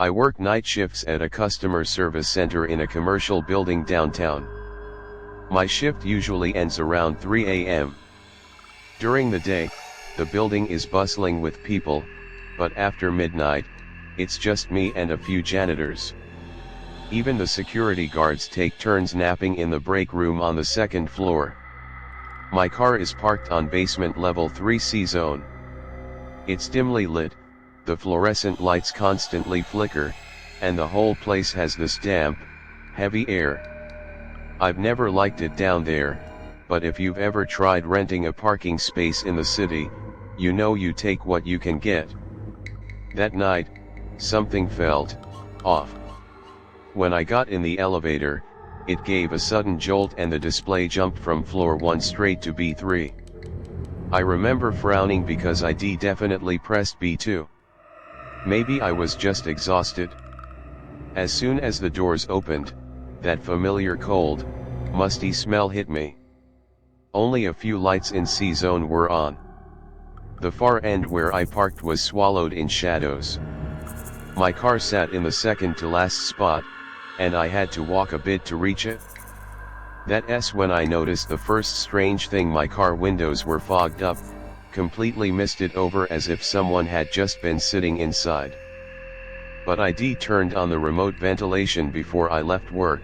I work night shifts at a customer service center in a commercial building downtown. My shift usually ends around 3 a.m. During the day, the building is bustling with people, but after midnight, it's just me and a few janitors. Even the security guards take turns napping in the break room on the second floor. My car is parked on basement level 3C zone. It's dimly lit, the fluorescent lights constantly flicker, and the whole place has this damp, heavy air. I've never liked it down there, but if you've ever tried renting a parking space in the city, you know you take what you can get. That night, something felt off. When I got in the elevator, it gave a sudden jolt and the display jumped from floor 1 straight to B3. I remember frowning because I definitely pressed B2. Maybe I was just exhausted. As soon as the doors opened, that familiar cold, musty smell hit me. Only a few lights in C zone were on. The far end where I parked was swallowed in shadows. My car sat in the second to last spot, and I had to walk a bit to reach it. That's when I noticed the first strange thing: my car windows were fogged up, completely misted over as if someone had just been sitting inside. But I turned on the remote ventilation before I left work.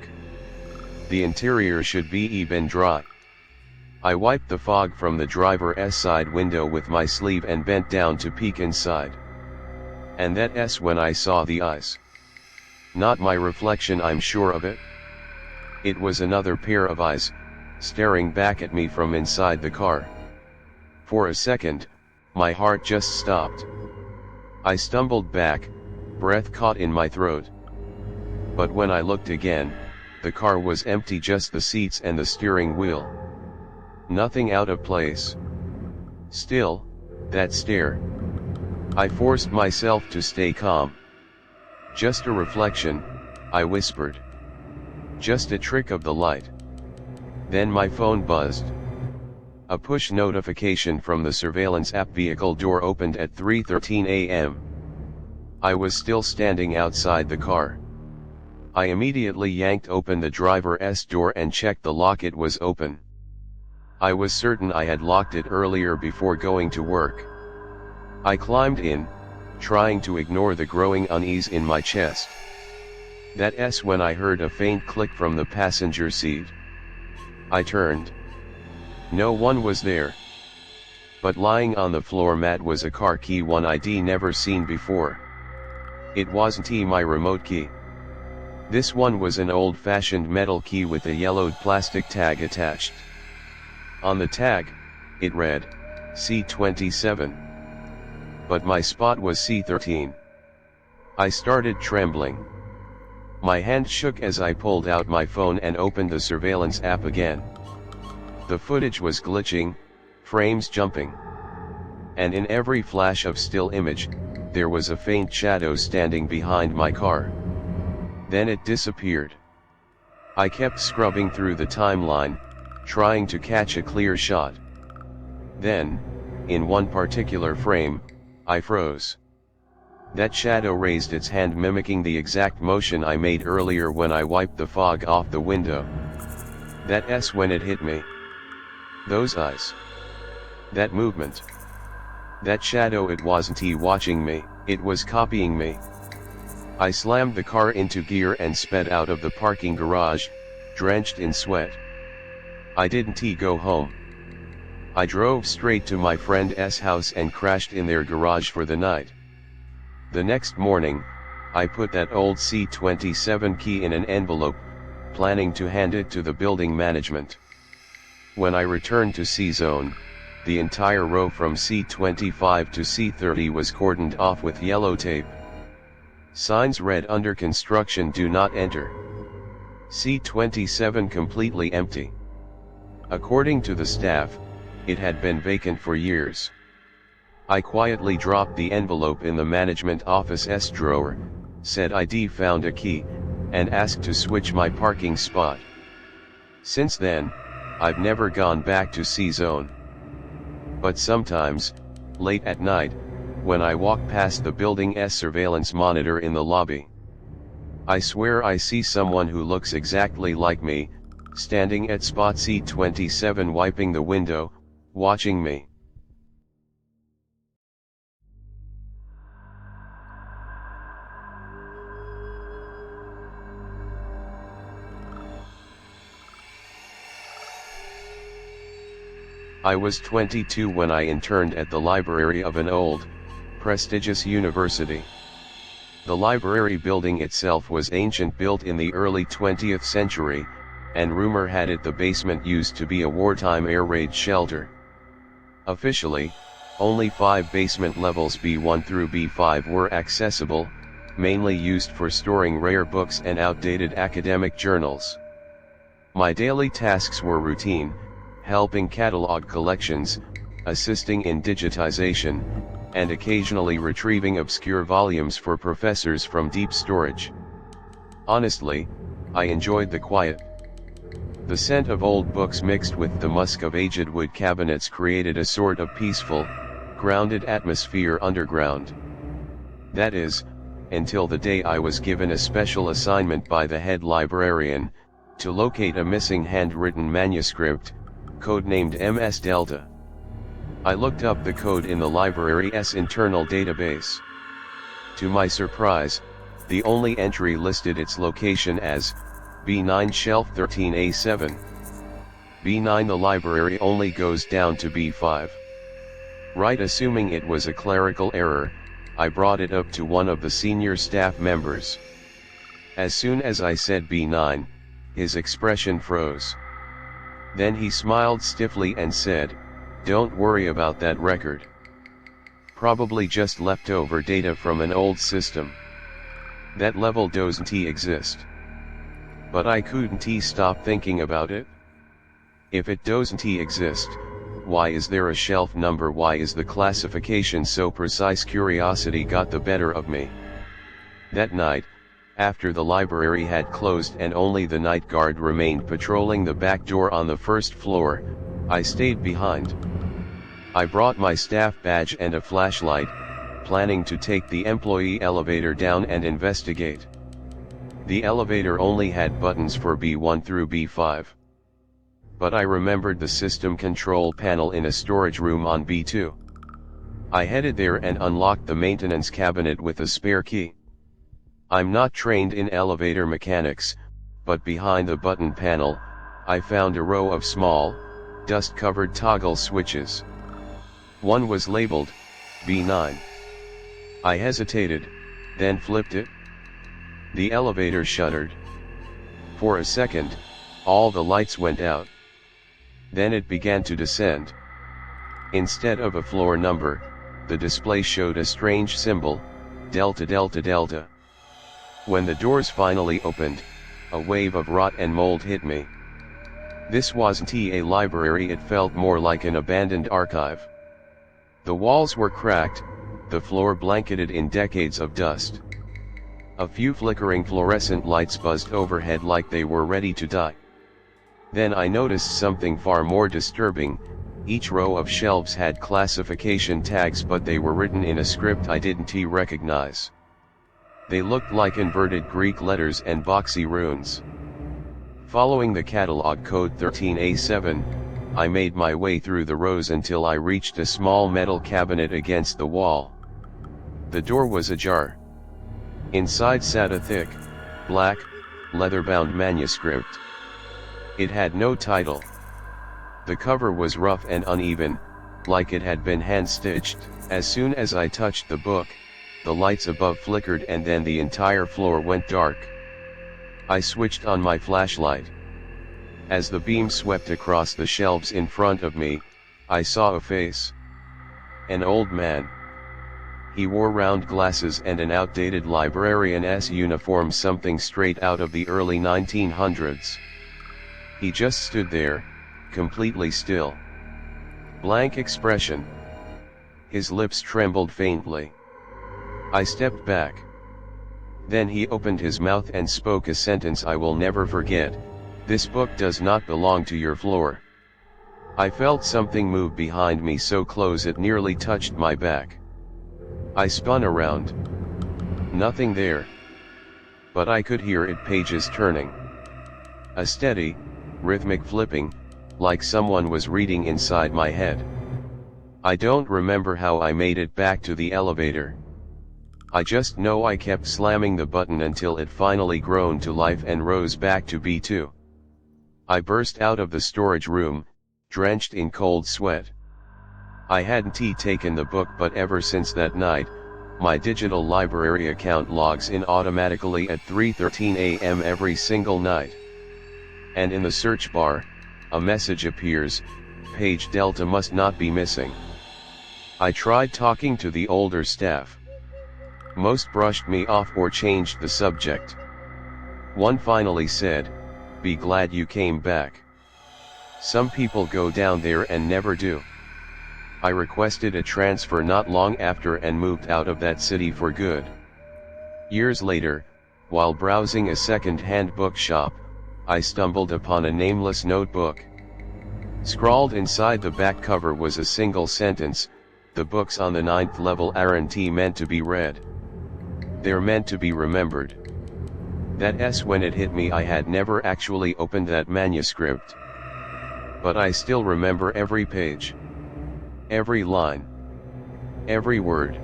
The interior should be even dry. I wiped the fog from the driver's side window with my sleeve and bent down to peek inside. And that's when I saw the eyes. Not my reflection, I'm sure of it. It was another pair of eyes, staring back at me from inside the car. For a second, my heart just stopped. I stumbled back, breath caught in my throat. But when I looked again, the car was empty, just the seats and the steering wheel. Nothing out of place. Still, that stare. I forced myself to stay calm. Just a reflection, I whispered. Just a trick of the light. Then my phone buzzed. A push notification from the surveillance app: vehicle door opened at 3:13 a.m. I was still standing outside the car. I immediately yanked open the driver's door and checked the lock. It was open. I was certain I had locked it earlier before going to work. I climbed in, trying to ignore the growing unease in my chest. That's when I heard a faint click from the passenger seat. I turned. No one was there. But lying on the floor mat was a car key, one I'd never seen before. It wasn't my remote key. This one was an old-fashioned metal key with a yellowed plastic tag attached. On the tag, it read, C27. But my spot was C13. I started trembling. My hand shook as I pulled out my phone and opened the surveillance app again. The footage was glitching, frames jumping. And in every flash of still image, there was a faint shadow standing behind my car. Then it disappeared. I kept scrubbing through the timeline, trying to catch a clear shot. Then, in one particular frame, I froze. That shadow raised its hand, mimicking the exact motion I made earlier when I wiped the fog off the window. That's when it hit me. Those eyes. That movement. That shadow, it wasn't watching me, it was copying me. I slammed the car into gear and sped out of the parking garage, drenched in sweat. I didn't go home. I drove straight to my friend's house and crashed in their garage for the night. The next morning, I put that old C27 key in an envelope, planning to hand it to the building management. When I returned to C zone, the entire row from C25 to C30 was cordoned off with yellow tape. Signs read: under construction, do not enter. C27 completely empty. According to the staff, it had been vacant for years. I quietly dropped the envelope in the management office's drawer, said I'd found a key, and asked to switch my parking spot. Since then, I've never gone back to C zone. But sometimes, late at night, when I walk past the building's surveillance monitor in the lobby. I swear I see someone who looks exactly like me, standing at spot C27 wiping the window, watching me. I was 22 when I interned at the library of an old, prestigious university. The library building itself was ancient, built in the early 20th century, and rumor had it the basement used to be a wartime air raid shelter. Officially, only 5 basement levels B1 through B5 were accessible, mainly used for storing rare books and outdated academic journals. My daily tasks were routine, helping catalog collections, assisting in digitization, and occasionally retrieving obscure volumes for professors from deep storage. Honestly, I enjoyed the quiet. The scent of old books mixed with the musk of aged wood cabinets created a sort of peaceful, grounded atmosphere underground. That is, until the day I was given a special assignment by the head librarian, to locate a missing handwritten manuscript, codenamed MS Delta. I looked up the code in the library's internal database. To my surprise, the only entry listed its location as B9 shelf 13A7. B9 the library only goes down to B5. Right, assuming it was a clerical error, I brought it up to one of the senior staff members. As soon as I said B9, his expression froze. Then he smiled stiffly and said, "Don't worry about that record. Probably just leftover data from an old system. That level doesn't exist." But I couldn't stop thinking about it. If it doesn't exist, why is there a shelf number? Why is the classification so precise? Curiosity got the better of me. That night, after the library had closed and only the night guard remained patrolling the back door on the first floor, I stayed behind. I brought my staff badge and a flashlight, planning to take the employee elevator down and investigate. The elevator only had buttons for B1 through B5. But I remembered the system control panel in a storage room on B2. I headed there and unlocked the maintenance cabinet with a spare key. I'm not trained in elevator mechanics, but behind the button panel, I found a row of small, dust-covered toggle switches. One was labeled B9. I hesitated, then flipped it. The elevator shuddered. For a second, all the lights went out. Then it began to descend. Instead of a floor number, the display showed a strange symbol, Delta Delta Delta. When the doors finally opened, a wave of rot and mold hit me. This wasn't a library, it felt more like an abandoned archive. The walls were cracked, the floor blanketed in decades of dust. A few flickering fluorescent lights buzzed overhead like they were ready to die. Then I noticed something far more disturbing. Each row of shelves had classification tags, but they were written in a script I didn't recognize. They looked like inverted Greek letters and boxy runes. Following the catalog code 13A7, I made my way through the rows until I reached a small metal cabinet against the wall. The door was ajar. Inside sat a thick, black, leather-bound manuscript. It had no title. The cover was rough and uneven, like it had been hand-stitched. As soon as I touched the book, the lights above flickered and then the entire floor went dark. I switched on my flashlight. As the beam swept across the shelves in front of me, I saw a face. An old man. He wore round glasses and an outdated librarian's uniform, something straight out of the early 1900s. He just stood there, completely still. Blank expression. His lips trembled faintly. I stepped back. Then he opened his mouth and spoke a sentence I will never forget: "This book does not belong to your floor." I felt something move behind me so close it nearly touched my back. I spun around. Nothing there. But I could hear it pages turning. A steady, rhythmic flipping, like someone was reading inside my head. I don't remember how I made it back to the elevator. I just know I kept slamming the button until it finally groaned to life and rose back to B2. I burst out of the storage room, drenched in cold sweat. I hadn't taken the book, but ever since that night, my digital library account logs in automatically at 3:13 a.m. every single night. And in the search bar, a message appears, page delta must not be missing. I tried talking to the older staff. Most brushed me off or changed the subject. One finally said, "Be glad you came back. Some people go down there and never do." I requested a transfer not long after and moved out of that city for good. Years later, while browsing a second-hand bookshop, I stumbled upon a nameless notebook. Scrawled inside the back cover was a single sentence, "The books on the 9th level aren't meant to be read. They're meant to be remembered." When it hit me, I had never actually opened that manuscript. But I still remember every page. Every line. Every word.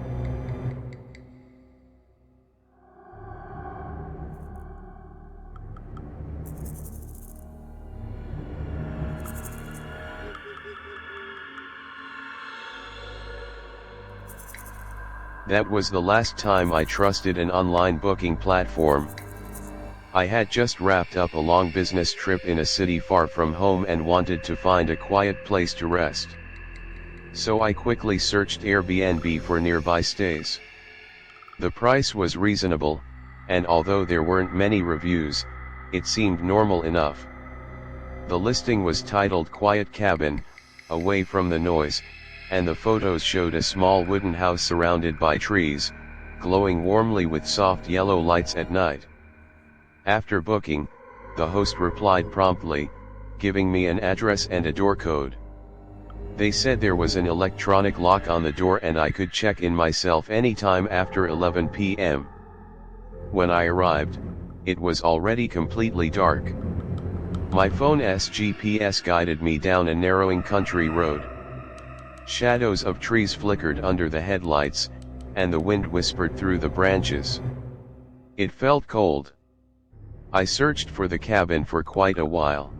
That was the last time I trusted an online booking platform. I had just wrapped up a long business trip in a city far from home and wanted to find a quiet place to rest. So I quickly searched Airbnb for nearby stays. The price was reasonable, and although there weren't many reviews, it seemed normal enough. The listing was titled "Quiet Cabin, Away from the Noise," and the photos showed a small wooden house surrounded by trees, glowing warmly with soft yellow lights at night. After booking, the host replied promptly, giving me an address and a door code. They said there was an electronic lock on the door and I could check in myself anytime after 11 p.m. When I arrived, it was already completely dark. My phone's GPS guided me down a narrowing country road. Shadows of trees flickered under the headlights, and the wind whispered through the branches. It felt cold. I searched for the cabin for quite a while.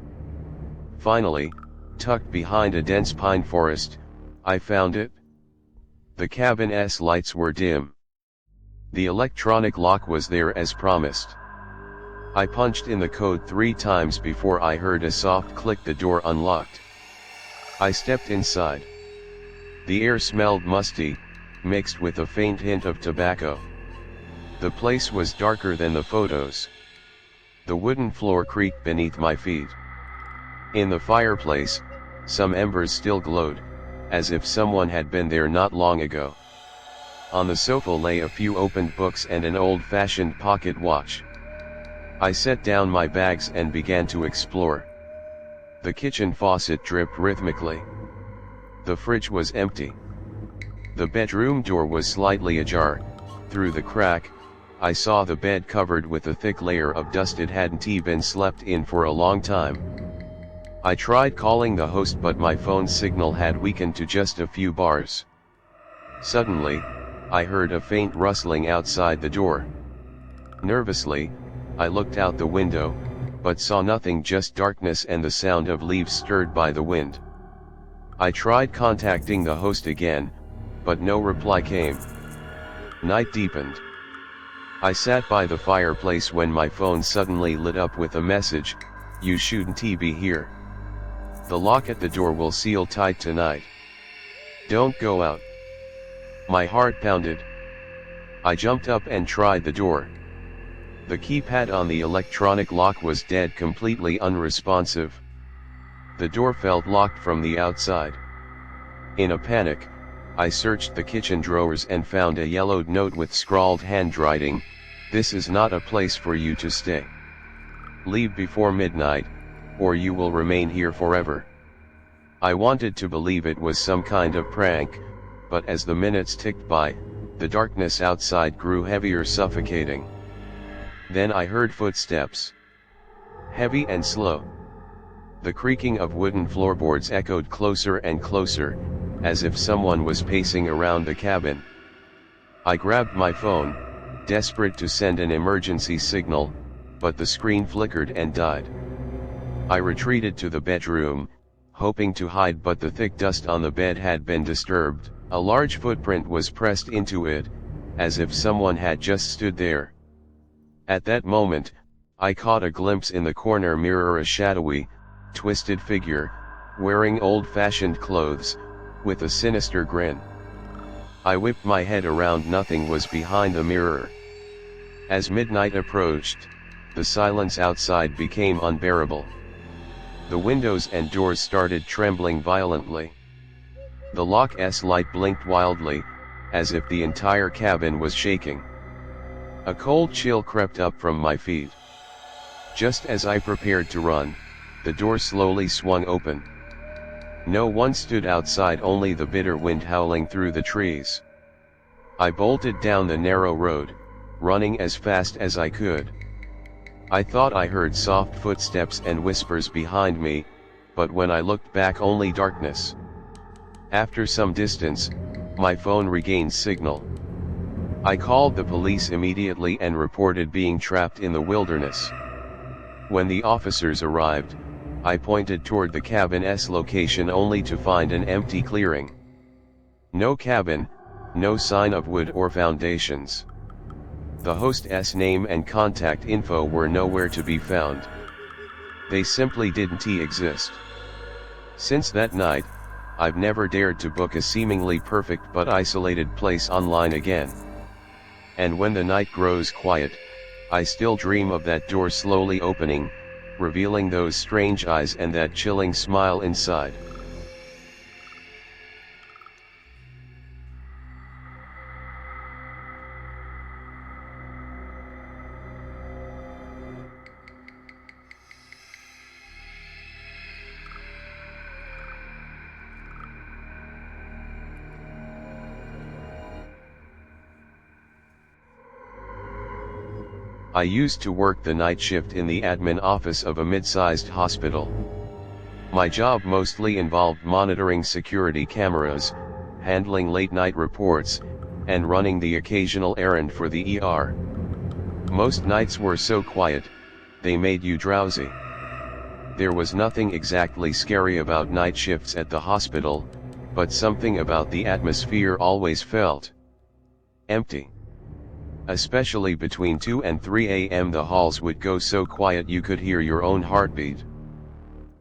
Finally, tucked behind a dense pine forest, I found it. The cabin's lights were dim. The electronic lock was there as promised. I punched in the code 3 times before I heard a soft click. The door unlocked. I stepped inside. The air smelled musty, mixed with a faint hint of tobacco. The place was darker than the photos. The wooden floor creaked beneath my feet. In the fireplace, some embers still glowed, as if someone had been there not long ago. On the sofa lay a few opened books and an old-fashioned pocket watch. I set down my bags and began to explore. The kitchen faucet dripped rhythmically. The fridge was empty. The bedroom door was slightly ajar. Through the crack, I saw the bed covered with a thick layer of dust. It hadn't been slept in for a long time. I tried calling the host, but my phone signal had weakened to just a few bars. Suddenly, I heard a faint rustling outside the door. Nervously, I looked out the window, but saw nothing, just darkness and the sound of leaves stirred by the wind. I tried contacting the host again, but no reply came. Night deepened. I sat by the fireplace when my phone suddenly lit up with a message, "You shouldn't be here. The lock at the door will seal tight tonight. Don't go out." My heart pounded. I jumped up and tried the door. The keypad on the electronic lock was dead, completely unresponsive. The door felt locked from the outside. In a panic, I searched the kitchen drawers and found a yellowed note with scrawled handwriting, "This is not a place for you to stay. Leave before midnight, or you will remain here forever." I wanted to believe it was some kind of prank, but as the minutes ticked by, the darkness outside grew heavier, suffocating. Then I heard footsteps. Heavy and slow. The creaking of wooden floorboards echoed closer and closer, as if someone was pacing around the cabin. I grabbed my phone, desperate to send an emergency signal, but the screen flickered and died. I retreated to the bedroom, hoping to hide, but the thick dust on the bed had been disturbed. A large footprint was pressed into it, as if someone had just stood there. At that moment, I caught a glimpse in the corner mirror, a shadowy, twisted figure, wearing old-fashioned clothes, with a sinister grin. I whipped my head around. Nothing was behind the mirror. As midnight approached, the silence outside became unbearable. The windows and doors started trembling violently. The lock's light blinked wildly, as if the entire cabin was shaking. A cold chill crept up from my feet. Just as I prepared to run, the door slowly swung open. No one stood outside, only the bitter wind howling through the trees. I bolted down the narrow road, running as fast as I could. I thought I heard soft footsteps and whispers behind me, but when I looked back, only darkness. After some distance, my phone regained signal. I called the police immediately and reported being trapped in the wilderness. When the officers arrived, I pointed toward the cabin's location, only to find an empty clearing. No cabin, no sign of wood or foundations. The host's name and contact info were nowhere to be found. They simply didn't exist. Since that night, I've never dared to book a seemingly perfect but isolated place online again. And when the night grows quiet, I still dream of that door slowly opening, revealing those strange eyes and that chilling smile inside. I used to work the night shift in the admin office of a mid-sized hospital. My job mostly involved monitoring security cameras, handling late-night reports, and running the occasional errand for the ER. Most nights were so quiet, they made you drowsy. There was nothing exactly scary about night shifts at the hospital, but something about the atmosphere always felt empty. Especially between 2 and 3 a.m. the halls would go so quiet you could hear your own heartbeat.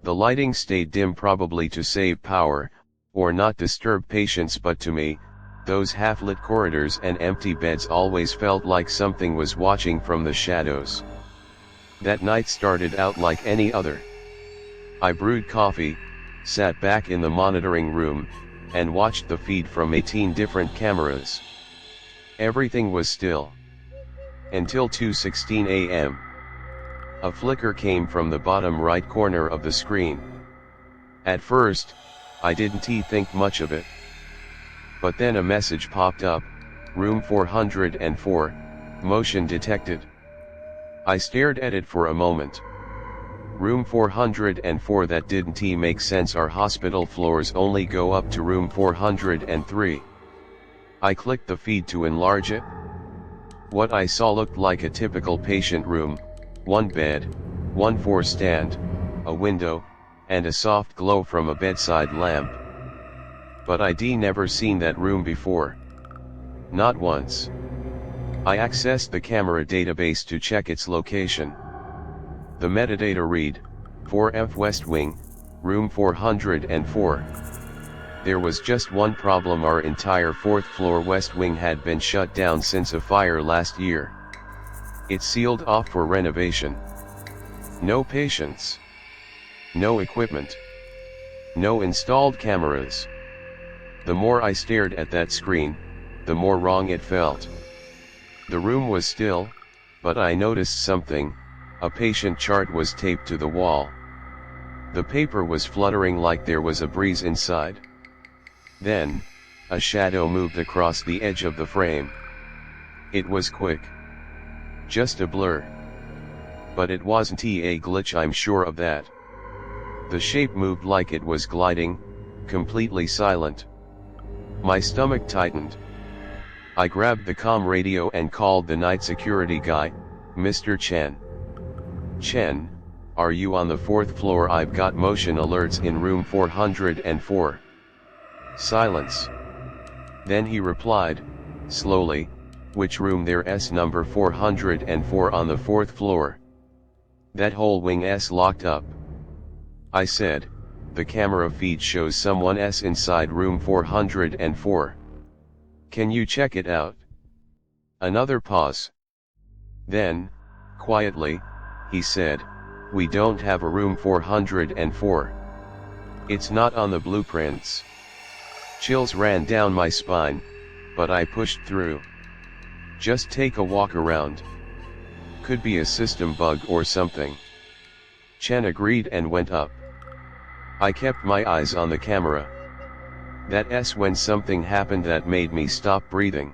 The lighting stayed dim, probably to save power, or not disturb patients, but to me, those half-lit corridors and empty beds always felt like something was watching from the shadows. That night started out like any other. I brewed coffee, sat back in the monitoring room, and watched the feed from 18 different cameras. Everything was still. Until 2:16 a.m. A flicker came from the bottom right corner of the screen. At first, I didn't think much of it. But then a message popped up, room 404, motion detected. I stared at it for a moment. Room 404, that didn't make sense. Our hospital floors only go up to room 403. I clicked the feed to enlarge it. What I saw looked like a typical patient room: one bed, one four-stand, a window, and a soft glow from a bedside lamp. But I'd never seen that room before. Not once. I accessed the camera database to check its location. The metadata read, 4F West Wing, room 404. There was just one problem: our entire 4th floor West Wing had been shut down since a fire last year. It's sealed off for renovation. No patients. No equipment. No installed cameras. The more I stared at that screen, the more wrong it felt. The room was still, but I noticed something. A patient chart was taped to the wall. The paper was fluttering like there was a breeze inside. Then, a shadow moved across the edge of the frame. It was quick. Just a blur. But it wasn't a glitch, I'm sure of that. The shape moved like it was gliding, completely silent. My stomach tightened. I grabbed the comm radio and called the night security guy, Mr. Chen. Chen, are you on the 4th floor? I've got motion alerts in room 404. Silence. Then he replied, slowly, which room? There's number 404 on the 4th floor. That whole wing's locked up. I said, the camera feed shows someone's inside room 404. Can you check it out? Another pause. Then, quietly, he said, we don't have a room 404. It's not on the blueprints. Chills ran down my spine, but I pushed through. Just take a walk around. Could be a system bug or something. Chen agreed and went up. I kept my eyes on the camera. That's when something happened that made me stop breathing.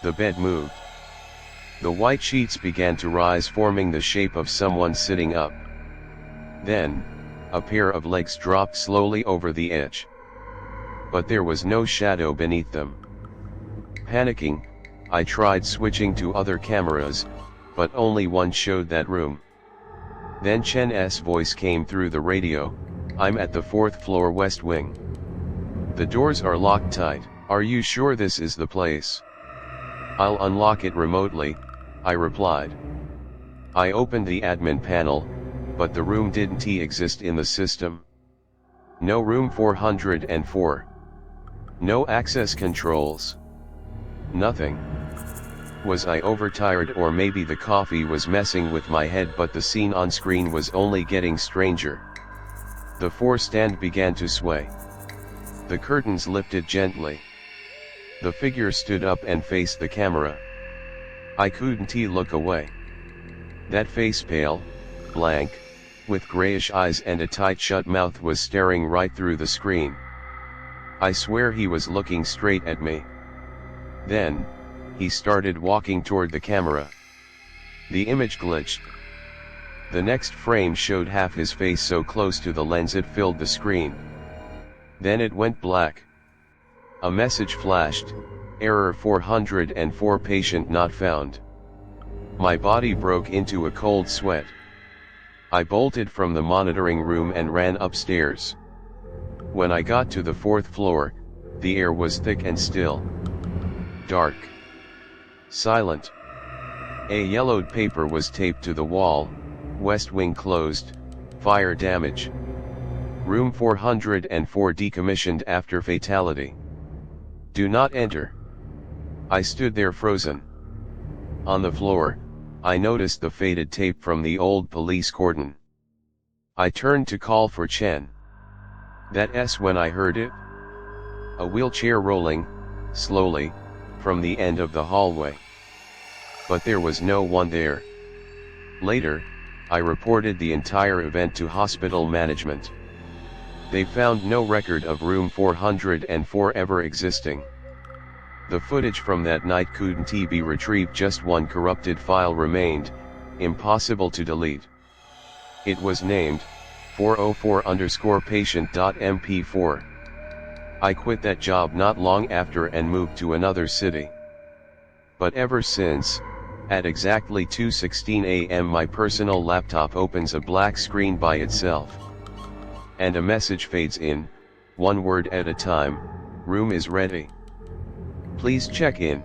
The bed moved. The white sheets began to rise, forming the shape of someone sitting up. Then, a pair of legs dropped slowly over the edge. But there was no shadow beneath them. Panicking, I tried switching to other cameras, but only one showed that room. Then Chen's voice came through the radio, I'm at the 4th floor west wing. The doors are locked tight. Are you sure this is the place? I'll unlock it remotely, I replied. I opened the admin panel, but the room didn't exist in the system. No room 404. No access controls. Nothing. Was I overtired, or maybe the coffee was messing with my head? But the scene on screen was only getting stranger. The 4 stand began to sway. The curtains lifted gently. The figure stood up and faced the camera. I couldn't look away. That face, pale, blank, with grayish eyes and a tight shut mouth, was staring right through the screen. I swear he was looking straight at me. Then, he started walking toward the camera. The image glitched. The next frame showed half his face so close to the lens it filled the screen. Then it went black. A message flashed, error 404, patient not found. My body broke into a cold sweat. I bolted from the monitoring room and ran upstairs. When I got to the 4th floor, the air was thick and still. Dark. Silent. A yellowed paper was taped to the wall, West Wing closed, fire damage. Room 404 decommissioned after fatality. Do not enter. I stood there frozen. On the floor, I noticed the faded tape from the old police cordon. I turned to call for Chen. That's when I heard it. A wheelchair rolling, slowly, from the end of the hallway. But there was no one there. Later, I reported the entire event to hospital management. They found no record of room 404 ever existing. The footage from that night couldn't be retrieved, just one corrupted file remained, impossible to delete. It was named 404_patient.mp4. I quit that job not long after and moved to another city. But ever since, at exactly 2:16 a.m. my personal laptop opens a black screen by itself. And a message fades in, one word at a time, room is ready. Please check in.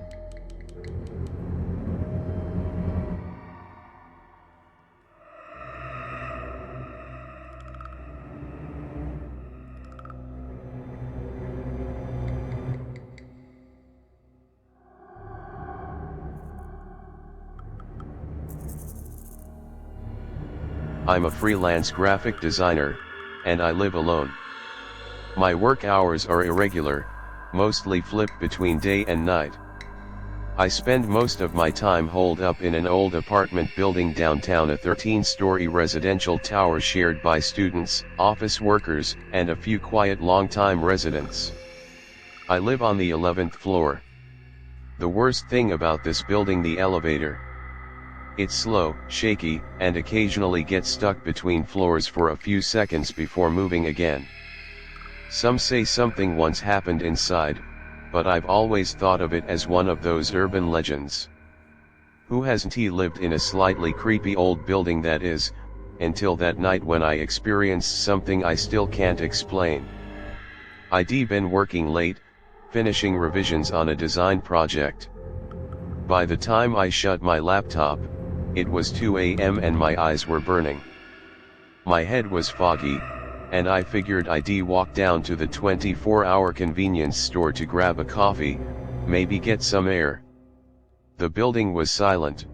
I'm a freelance graphic designer, and I live alone. My work hours are irregular, mostly flipped between day and night. I spend most of my time holed up in an old apartment building downtown, a 13-story residential tower shared by students, office workers, and a few quiet long-time residents. I live on the 11th floor. The worst thing about this building, the elevator. It's slow, shaky, and occasionally gets stuck between floors for a few seconds before moving again. Some say something once happened inside, but I've always thought of it as one of those urban legends. Who hasn't lived in a slightly creepy old building, that is, until that night when I experienced something I still can't explain. I'd been working late, finishing revisions on a design project. By the time I shut my laptop, it was 2 a.m. and my eyes were burning. My head was foggy, and I figured I'd walk down to the 24-hour convenience store to grab a coffee, maybe get some air. The building was silent.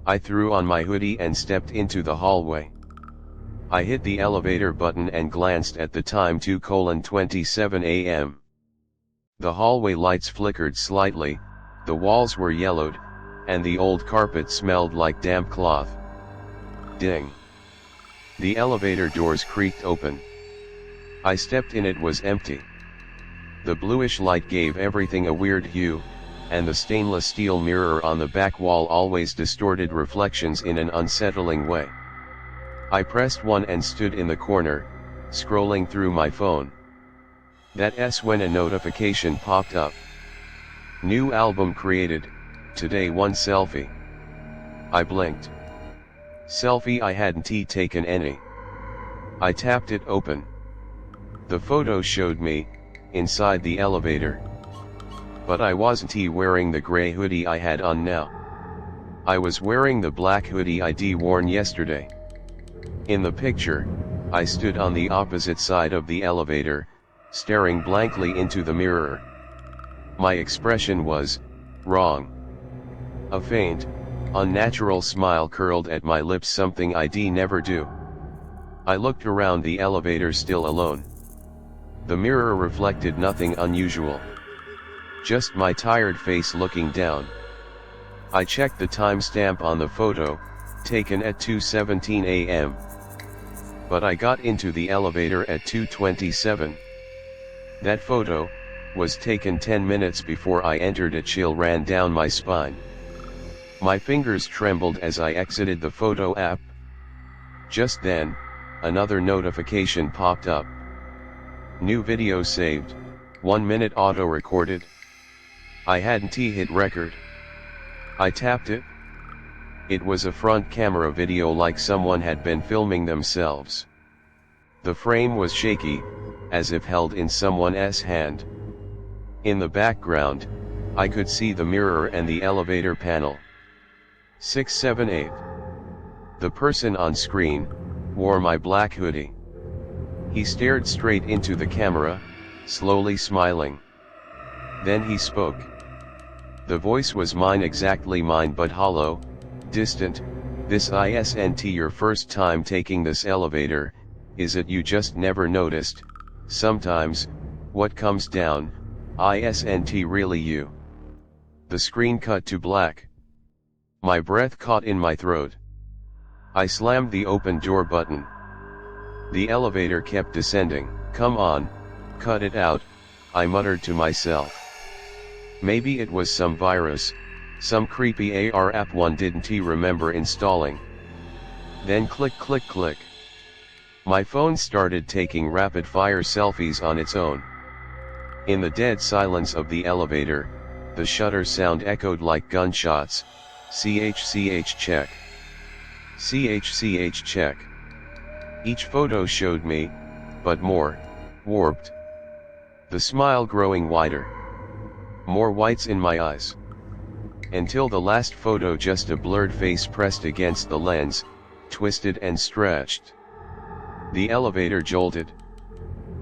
I threw on my hoodie and stepped into the hallway. I hit the elevator button and glanced at the time, 2:27 a.m. The hallway lights flickered slightly, the walls were yellowed, and the old carpet smelled like damp cloth. Ding! The elevator doors creaked open. I stepped in. It was empty. The bluish light gave everything a weird hue, and the stainless steel mirror on the back wall always distorted reflections in an unsettling way. I pressed one and stood in the corner, scrolling through my phone. That's when a notification popped up. New album created, today, one selfie. I blinked. Selfie? I hadn't taken any. I tapped it open. The photo showed me, inside the elevator. But I wasn't wearing the gray hoodie I had on now. I was wearing the black hoodie I'd worn yesterday. In the picture, I stood on the opposite side of the elevator, staring blankly into the mirror. My expression was wrong. A faint, unnatural smile curled at my lips, something I'd never do. I looked around the elevator, still alone. The mirror reflected nothing unusual. Just my tired face looking down. I checked the timestamp on the photo, taken at 2:17 a.m. But I got into the elevator at 2:27. That photo was taken 10 minutes before I entered. A chill ran down my spine. My fingers trembled as I exited the photo app. Just then, another notification popped up. New video saved, 1 minute auto recorded. I hadn't hit record. I tapped it. It was a front camera video, like someone had been filming themselves. The frame was shaky, as if held in someone's hand. In the background, I could see the mirror and the elevator panel. 678. The person on screen wore my black hoodie. He stared straight into the camera, slowly smiling. Then he spoke. The voice was mine, exactly mine, but hollow, distant. This isn't your first time taking this elevator, is it? You just never noticed, sometimes, what comes down, isn't really you. The screen cut to black. My breath caught in my throat. I slammed the open door button. The elevator kept descending. Come on, cut it out, I muttered to myself. Maybe it was some virus, some creepy AR app one didn't remember installing. Then click click click. My phone started taking rapid-fire selfies on its own. In the dead silence of the elevator, the shutter sound echoed like gunshots. CHCH check. CHCH check. Each photo showed me, but more warped. The smile growing wider. More whites in my eyes. Until the last photo, just a blurred face pressed against the lens, twisted and stretched. The elevator jolted.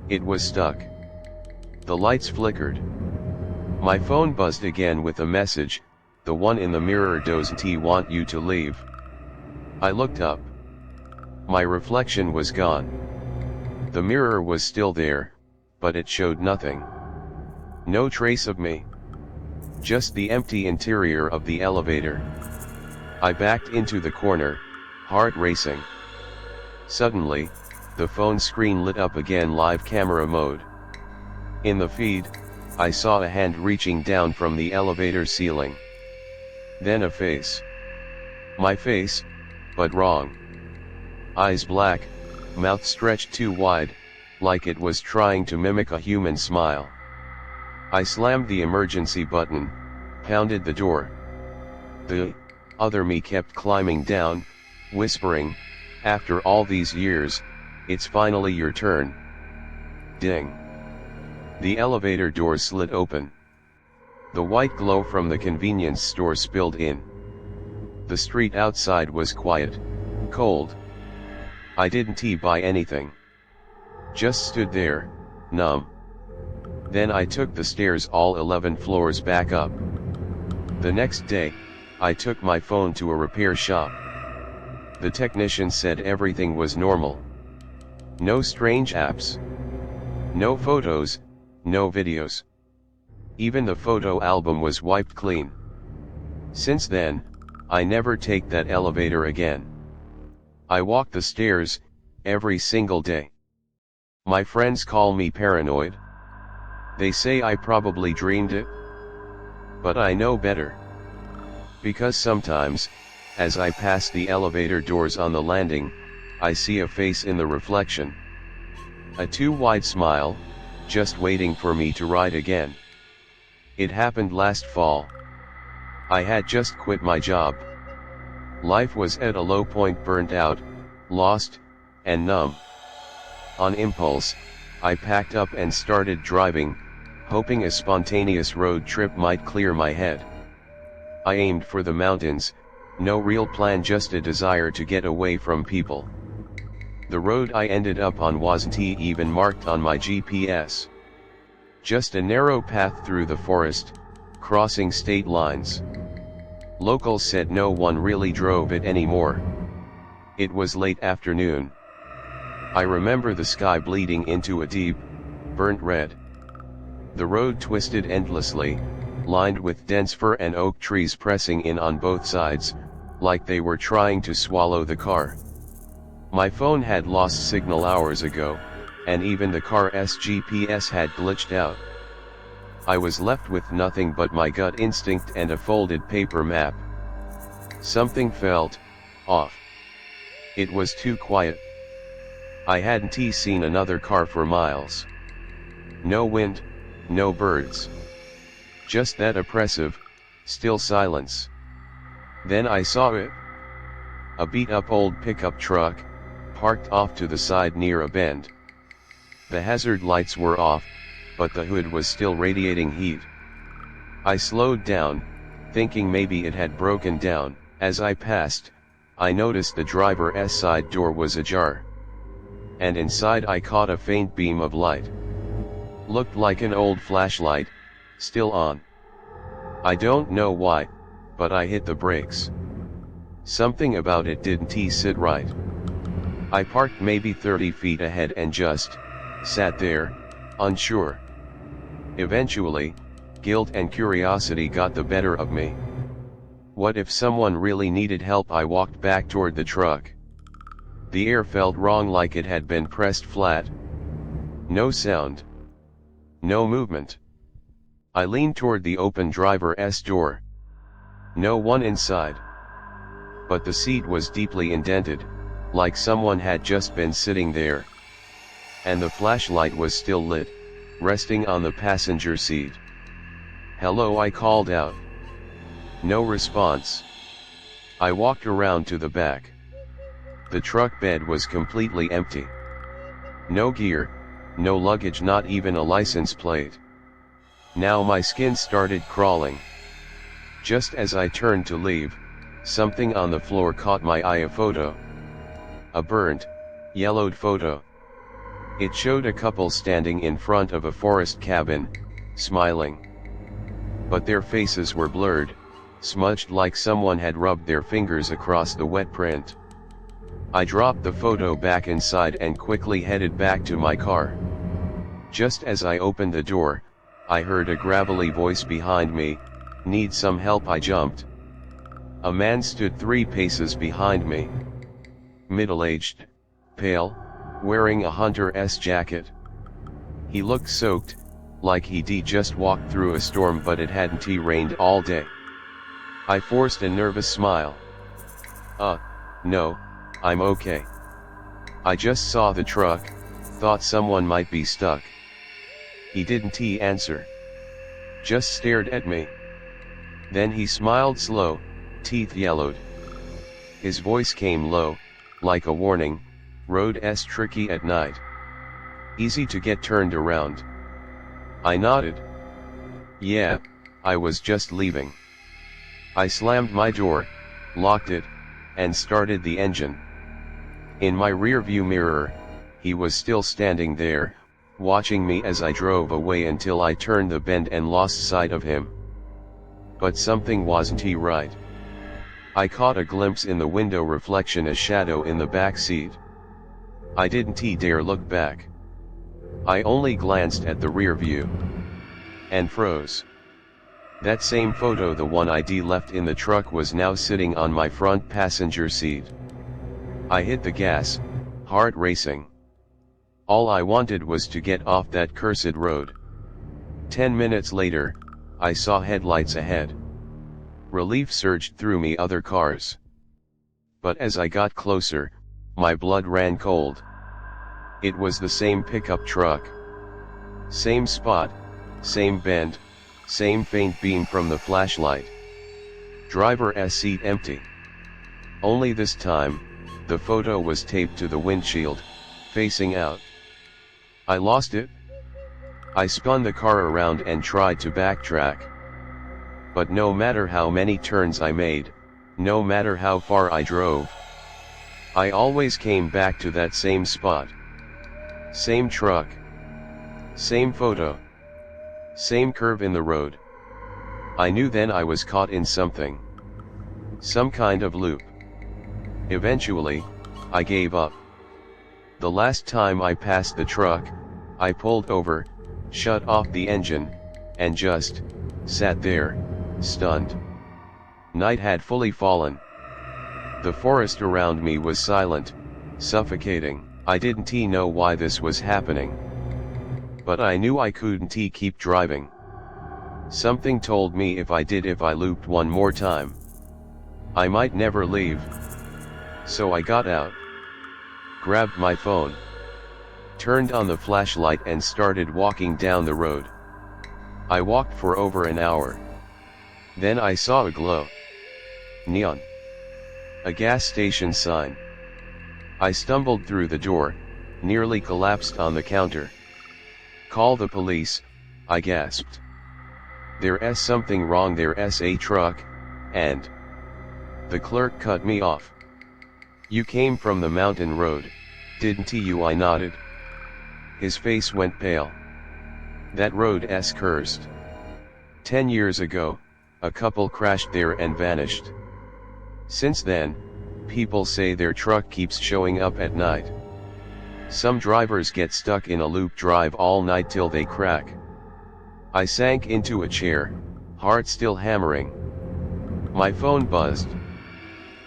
It was stuck. The lights flickered. My phone buzzed again with a message, the one in the mirror, doesn't want you to leave. I looked up. My reflection was gone. The mirror was still there, but it showed nothing. No trace of me. Just the empty interior of the elevator. I backed into the corner, heart racing. Suddenly, the phone screen lit up again, live camera mode. In the feed, I saw a hand reaching down from the elevator ceiling. Then a face. My face, but wrong. Eyes black, mouth stretched too wide, like it was trying to mimic a human smile. I slammed the emergency button, pounded the door. The other me kept climbing down, whispering, "After all these years, it's finally your turn." Ding. The elevator door slid open. The white glow from the convenience store spilled in. The street outside was quiet, cold. I didn't buy anything. Just stood there, numb. Then I took the stairs all 11 floors back up. The next day, I took my phone to a repair shop. The technician said everything was normal. No strange apps. No photos, no videos. Even the photo album was wiped clean. Since then, I never take that elevator again. I walk the stairs, every single day. My friends call me paranoid. They say I probably dreamed it. But I know better. Because sometimes, as I pass the elevator doors on the landing, I see a face in the reflection. A too wide smile, just waiting for me to ride again. It happened last fall. I had just quit my job. Life was at a low point, burnt out, lost, and numb. On impulse, I packed up and started driving, hoping a spontaneous road trip might clear my head. I aimed for the mountains, no real plan, just a desire to get away from people. The road I ended up on wasn't even marked on my GPS. Just a narrow path through the forest, crossing state lines. Locals said no one really drove it anymore. It was late afternoon. I remember the sky bleeding into a deep, burnt red. The road twisted endlessly, lined with dense fir and oak trees pressing in on both sides, like they were trying to swallow the car. My phone had lost signal hours ago, and even the car's GPS had glitched out. I was left with nothing but my gut instinct and a folded paper map. Something felt off. It was too quiet. I hadn't seen another car for miles. No wind, no birds. Just that oppressive, still silence. Then I saw it. A beat-up old pickup truck, parked off to the side near a bend. The hazard lights were off, but the hood was still radiating heat. I slowed down, thinking maybe it had broken down. As I passed, I noticed the driver's side door was ajar. And inside I caught a faint beam of light. Looked like an old flashlight, still on. I don't know why, but I hit the brakes. Something about it didn't sit right. I parked maybe 30 feet ahead and just sat there, unsure. Eventually, guilt and curiosity got the better of me. What if someone really needed help? I walked back toward the truck. The air felt wrong, like it had been pressed flat. No sound. No movement. I leaned toward the open driver's door. No one inside. But the seat was deeply indented, like someone had just been sitting there. And the flashlight was still lit, resting on the passenger seat. "Hello," I called out. No response. I walked around to the back. The truck bed was completely empty. No gear, no luggage, not even a license plate. Now my skin started crawling. Just as I turned to leave, something on the floor caught my eye. A photo. A burnt, yellowed photo. It showed a couple standing in front of a forest cabin, smiling. But their faces were blurred, smudged, like someone had rubbed their fingers across the wet print. I dropped the photo back inside and quickly headed back to my car. Just as I opened the door, I heard a gravelly voice behind me, "Need some help?" I jumped. A man stood 3 paces behind me. Middle-aged, pale, wearing a hunter's jacket. He looked soaked, like he'd just walked through a storm but it hadn't rained all day. I forced a nervous smile. No, I'm okay. I just saw the truck, thought someone might be stuck. He didn't answer. Just stared at me. Then he smiled slow, teeth yellowed. His voice came low, like a warning, road's tricky at night. Easy to get turned around. I nodded. Yeah, I was just leaving. I slammed my door, locked it, and started the engine. In my rearview mirror, he was still standing there, watching me as I drove away until I turned the bend and lost sight of him. But something wasn't right. I caught a glimpse in the window reflection, a shadow in the back seat. I didn't dare look back. I only glanced at the rear view. And froze. That same photo, the one I'd left in the truck, was now sitting on my front passenger seat. I hit the gas, heart racing. All I wanted was to get off that cursed road. 10 minutes later, I saw headlights ahead. Relief surged through me, other cars. But as I got closer, my blood ran cold. It was the same pickup truck. Same spot, same bend, same faint beam from the flashlight. Driver's seat empty. Only this time, the photo was taped to the windshield, facing out. I lost it. I spun the car around and tried to backtrack. But no matter how many turns I made, no matter how far I drove, I always came back to that same spot. Same truck. Same photo. Same curve in the road. I knew then I was caught in something. Some kind of loop. Eventually, I gave up. The last time I passed the truck, I pulled over, shut off the engine, and just sat there, stunned. Night had fully fallen. The forest around me was silent, suffocating. I didn't know why this was happening. But I knew I couldn't keep driving. Something told me if I looped one more time, I might never leave. So I got out, grabbed my phone, turned on the flashlight and started walking down the road. I walked for over an hour. Then I saw a glow. Neon. A gas station sign. I stumbled through the door, nearly collapsed on the counter. Call the police, I gasped. There's something wrong, there's a truck, and... The clerk cut me off. You came from the mountain road, didn't you? I nodded. His face went pale. That road's cursed. 10 years ago, a couple crashed there and vanished. Since then, people say their truck keeps showing up at night. Some drivers get stuck in a loop, drive all night till they crack. I sank into a chair, heart still hammering. My phone buzzed.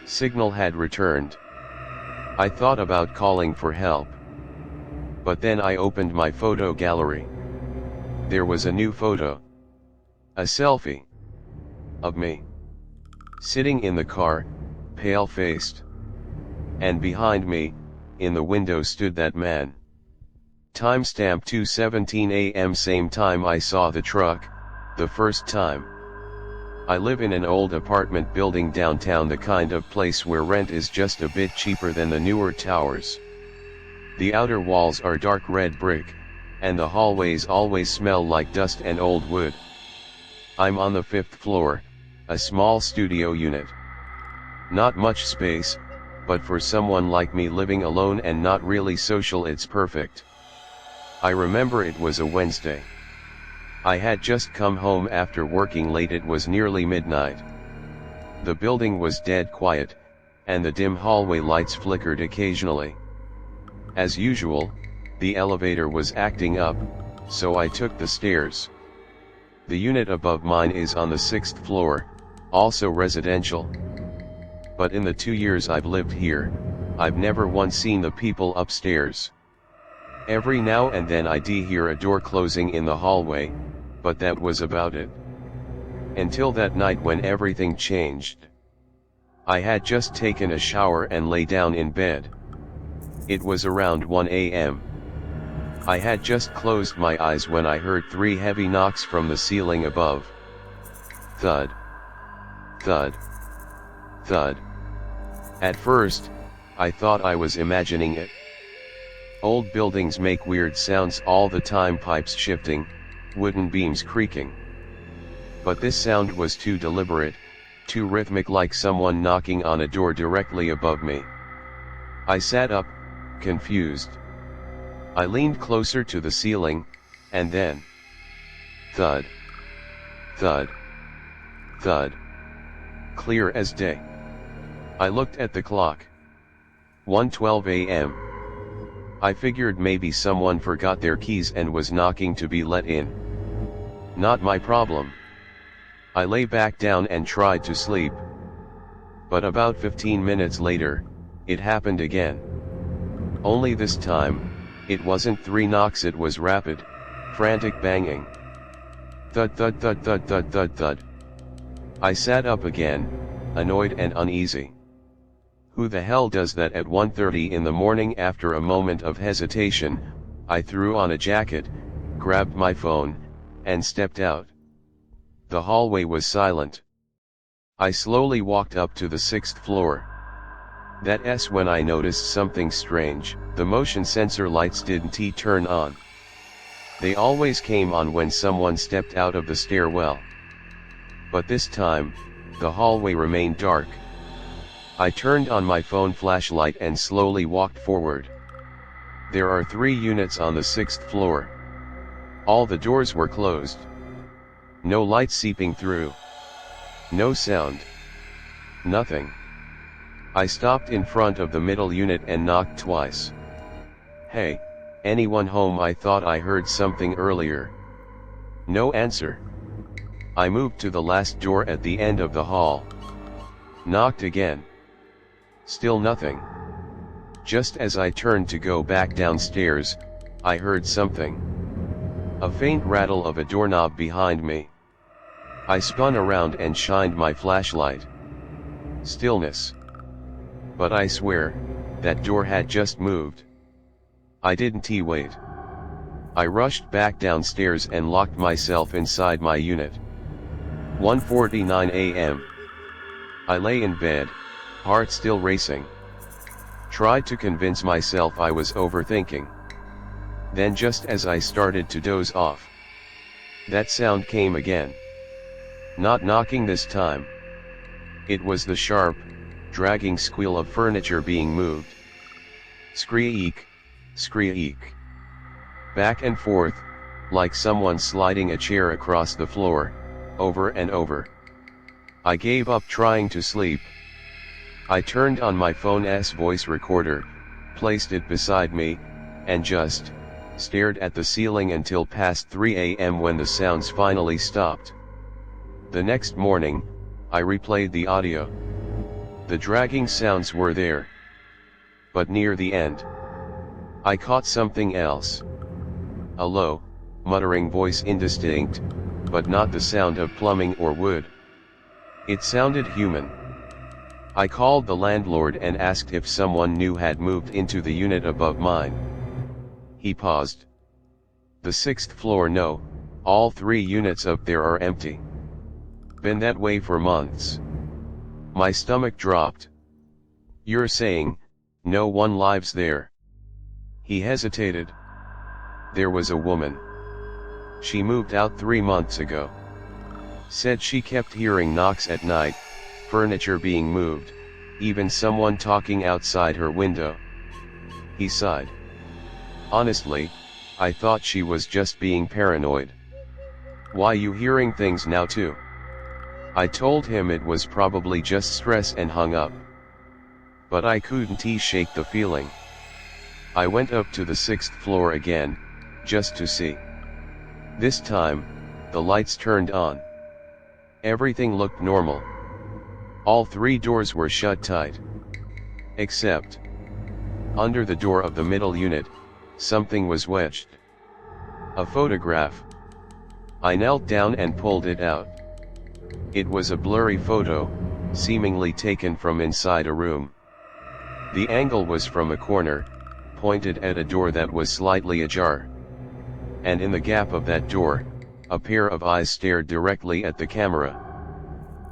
Signal had returned. I thought about calling for help. But then I opened my photo gallery. There was a new photo. A selfie. Of me. Sitting in the car, pale-faced. And behind me, in the window, stood that man. Timestamp 2:17 a.m. Same time I saw the truck, the first time. I live in an old apartment building downtown, the kind of place where rent is just a bit cheaper than the newer towers. The outer walls are dark red brick, and the hallways always smell like dust and old wood. I'm on the 5th floor, a small studio unit. Not much space, but for someone like me living alone and not really social, it's perfect. I remember it was a Wednesday. I had just come home after working late. It was nearly midnight. The building was dead quiet, and the dim hallway lights flickered occasionally. As usual, the elevator was acting up, so I took the stairs. The unit above mine is on the 6th floor, also residential. But in the 2 years I've lived here, I've never once seen the people upstairs. Every now and then I'd hear a door closing in the hallway, but that was about it. Until that night when everything changed. I had just taken a shower and lay down in bed. It was around 1 a.m. I had just closed my eyes when I heard 3 heavy knocks from the ceiling above. Thud. Thud. Thud. At first, I thought I was imagining it. Old buildings make weird sounds all the time, pipes shifting, wooden beams creaking. But this sound was too deliberate, too rhythmic, like someone knocking on a door directly above me. I sat up, confused. I leaned closer to the ceiling, and then thud. Thud. Thud. Clear as day. I looked at the clock. 1:12 a.m. I figured maybe someone forgot their keys and was knocking to be let in. Not my problem. I lay back down and tried to sleep. But about 15 minutes later, it happened again. Only this time, it wasn't 3 knocks, it was rapid, frantic banging. Thud thud thud thud thud thud thud. I sat up again, annoyed and uneasy. Who the hell does that at 1:30 in the morning? After a moment of hesitation, I threw on a jacket, grabbed my phone, and stepped out. The hallway was silent. I slowly walked up to the 6th floor. That's when I noticed something strange. The motion sensor lights didn't turn on. They always came on when someone stepped out of the stairwell. But this time, the hallway remained dark. I turned on my phone flashlight and slowly walked forward. There are 3 units on the 6th floor. All the doors were closed. No light seeping through. No sound. Nothing. I stopped in front of the middle unit and knocked twice. Hey, anyone home? I thought I heard something earlier. No answer. I moved to the last door at the end of the hall. Knocked again. Still nothing. Just as I turned to go back downstairs, I heard something. A faint rattle of a doorknob behind me. I spun around and shined my flashlight. Stillness. But I swear, that door had just moved. I didn't wait. I rushed back downstairs and locked myself inside my unit. 1:49 a.m. I lay in bed, heart still racing. Tried to convince myself I was overthinking. Then just as I started to doze off, that sound came again. Not knocking this time. It was the sharp, dragging squeal of furniture being moved. Screak, screak. Back and forth, like someone sliding a chair across the floor, over and over. I gave up trying to sleep. I turned on my phone's voice recorder, placed it beside me, and just stared at the ceiling until past 3 a.m. when the sounds finally stopped. The next morning, I replayed the audio. The dragging sounds were there. But near the end, I caught something else. A low, muttering voice, indistinct, but not the sound of plumbing or wood. It sounded human. I called the landlord and asked if someone new had moved into the unit above mine. He paused. The 6th floor? No, all 3 units up there are empty. Been that way for months. My stomach dropped. You're saying, no one lives there? He hesitated. There was a woman. She moved out 3 months ago. Said she kept hearing knocks at night, furniture being moved, even someone talking outside her window. He sighed. Honestly, I thought she was just being paranoid. Why you hearing things now too? I told him it was probably just stress and hung up. But I couldn't shake the feeling. I went up to the 6th floor again, just to see. This time, the lights turned on. Everything looked normal. All 3 doors were shut tight. Except, under the door of the middle unit, something was wedged. A photograph. I knelt down and pulled it out. It was a blurry photo, seemingly taken from inside a room. The angle was from a corner, pointed at a door that was slightly ajar. And in the gap of that door, a pair of eyes stared directly at the camera.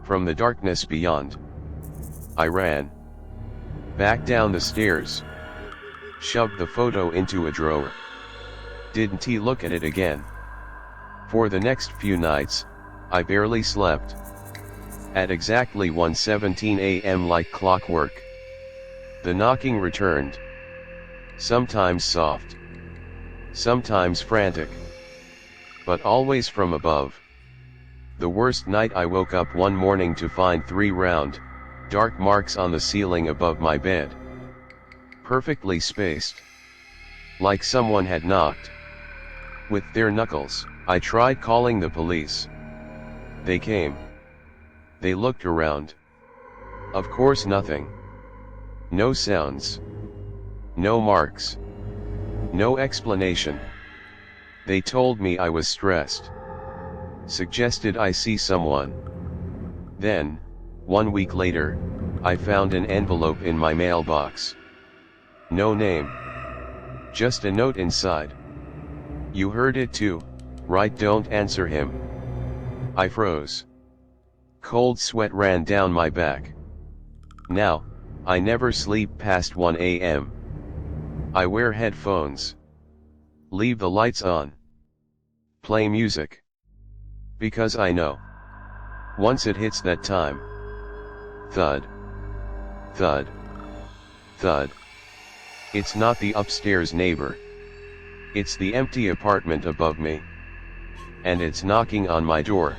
From the darkness beyond, I ran back down the stairs, shoved the photo into a drawer. Didn't look at it again. For the next few nights, I barely slept. At exactly 1:17 a.m. like clockwork, the knocking returned. Sometimes soft, sometimes frantic, but always from above. The worst night, I woke up one morning to find 3 round, dark marks on the ceiling above my bed. Perfectly spaced. Like someone had knocked with their knuckles. I tried calling the police. They came. They looked around. Of course nothing. No sounds. No marks. No explanation. They told me I was stressed. Suggested I see someone. Then, 1 week later, I found an envelope in my mailbox. No name. Just a note inside. You heard it too, right? Don't answer him. I froze. Cold sweat ran down my back. Now, I never sleep past 1 a.m. I wear headphones. Leave the lights on. Play music. Because I know. Once it hits that time. Thud. Thud. Thud. It's not the upstairs neighbor. It's the empty apartment above me. And it's knocking on my door.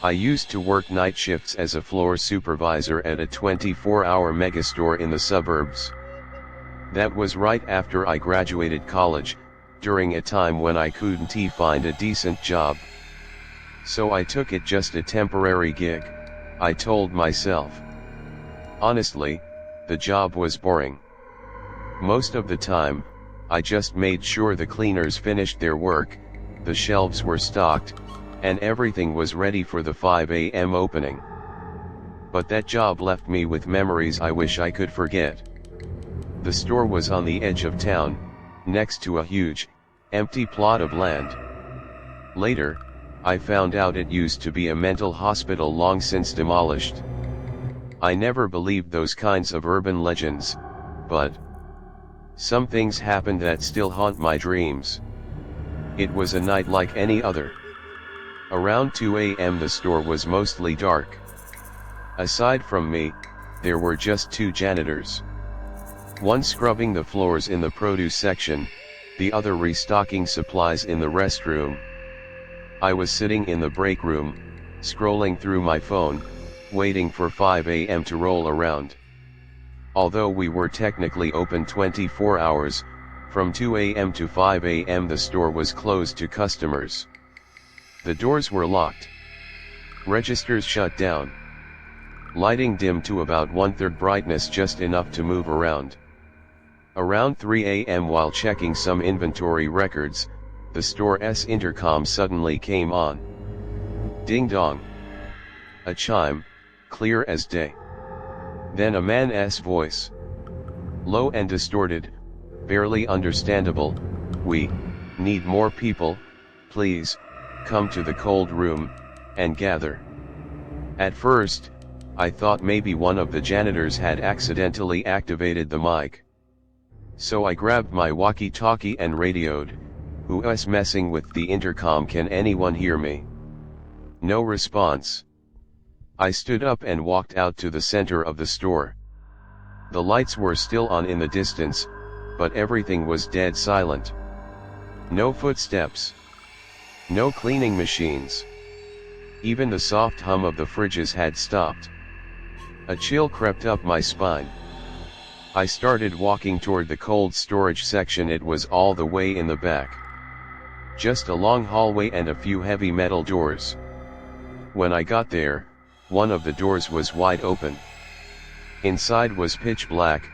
I used to work night shifts as a floor supervisor at a 24-hour megastore in the suburbs. That was right after I graduated college, during a time when I couldn't find a decent job. So I took it, just a temporary gig, I told myself. Honestly, the job was boring. Most of the time, I just made sure the cleaners finished their work, the shelves were stocked, and everything was ready for the 5 a.m. opening. But that job left me with memories I wish I could forget. The store was on the edge of town, next to a huge, empty plot of land. Later, I found out it used to be a mental hospital long since demolished. I never believed those kinds of urban legends, but some things happened that still haunt my dreams. It was a night like any other. Around 2 a.m. the store was mostly dark. Aside from me, there were just 2 janitors. One scrubbing the floors in the produce section, the other restocking supplies in the restroom. I was sitting in the break room, scrolling through my phone, waiting for 5 a.m. to roll around. Although we were technically open 24 hours, from 2 a.m. to 5 a.m. the store was closed to customers. The doors were locked. Registers shut down. Lighting dimmed to about 1/3 brightness, just enough to move around. Around 3 a.m. while checking some inventory records, the store's intercom suddenly came on. Ding dong. A chime, clear as day. Then a man's voice. Low and distorted, barely understandable. We need more people, please, come to the cold room, and gather. At first, I thought maybe one of the janitors had accidentally activated the mic. So I grabbed my walkie-talkie and radioed, "Who's messing with the intercom? Can anyone hear me?" No response. I stood up and walked out to the center of the store. The lights were still on in the distance, but everything was dead silent. No footsteps. No cleaning machines. Even the soft hum of the fridges had stopped. A chill crept up my spine. I started walking toward the cold storage section. It was all the way in the back. Just a long hallway and a few heavy metal doors. When I got there, one of the doors was wide open. Inside was pitch black,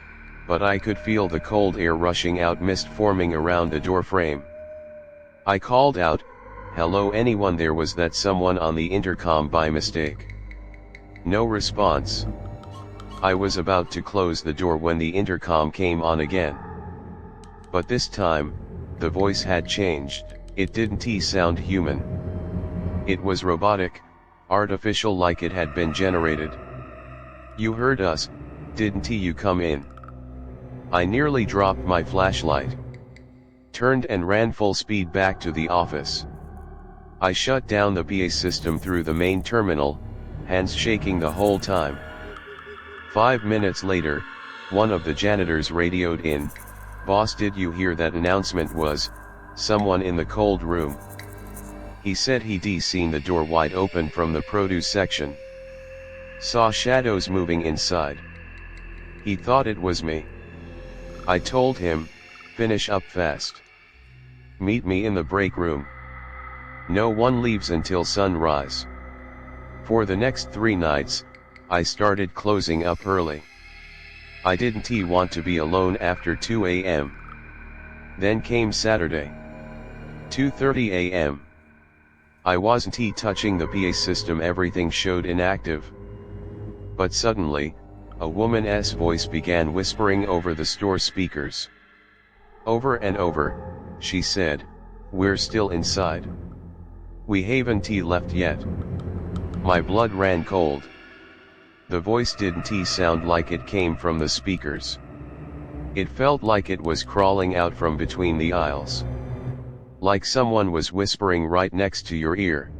but I could feel the cold air rushing out, mist forming around the door frame. I called out, "Hello, anyone there?" Was that someone on the intercom by mistake? No response. I was about to close the door when the intercom came on again. But this time, the voice had changed. It didn't sound human. It was robotic, artificial, like it had been generated. "You heard us, didn't you? Come in." I nearly dropped my flashlight, turned and ran full speed back to the office. I shut down the PA system through the main terminal, hands shaking the whole time. 5 minutes later, one of the janitors radioed in, "Boss, did you hear that announcement? Was someone in the cold room?" He said he'd seen the door wide open from the produce section. Saw shadows moving inside. He thought it was me. I told him, "Finish up fast. Meet me in the break room. No one leaves until sunrise." For the next 3 nights, I started closing up early. I didn't want to be alone after 2 a.m. Then came Saturday. 2:30 a.m. I wasn't touching the PA system, everything showed inactive. But suddenly, a woman's voice began whispering over the store speakers. Over and over, she said, "We're still inside. We haven't left yet." My blood ran cold. The voice didn't sound like it came from the speakers. It felt like it was crawling out from between the aisles. Like someone was whispering right next to your ear.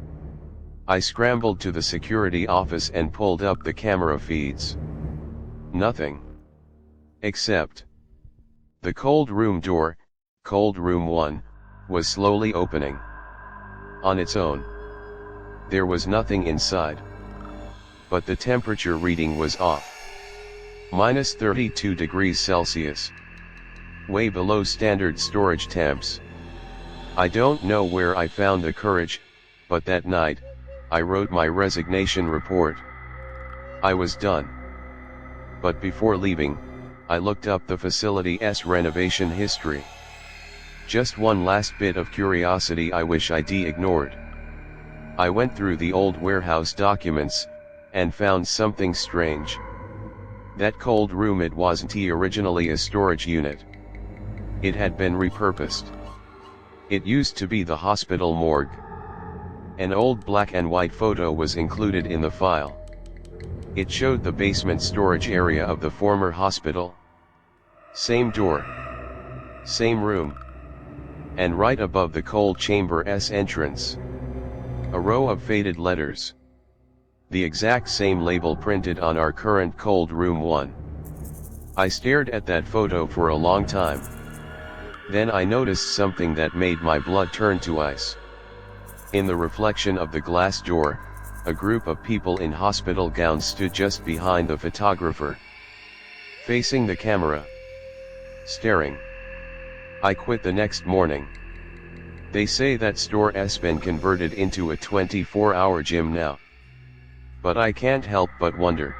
I scrambled to the security office and pulled up the camera feeds. Nothing. Except the cold room door, cold room 1, was slowly opening. On its own. There was nothing inside. But the temperature reading was off. Minus 32 degrees Celsius. Way below standard storage temps. I don't know where I found the courage, but that night, I wrote my resignation report. I was done. But before leaving, I looked up the facility's renovation history. Just one last bit of curiosity I wish I'd ignored. I went through the old warehouse documents, and found something strange. That cold room, it wasn't originally a storage unit. It had been repurposed. It used to be the hospital morgue. An old black and white photo was included in the file. It showed the basement storage area of the former hospital. Same door. Same room. And right above the cold chamber's entrance, a row of faded letters. The exact same label printed on our current cold room 1. I stared at that photo for a long time. Then I noticed something that made my blood turn to ice. In the reflection of the glass door, a group of people in hospital gowns stood just behind the photographer, facing the camera, staring. I quit the next morning. They say that store's been converted into a 24-hour gym now. But I can't help but wonder.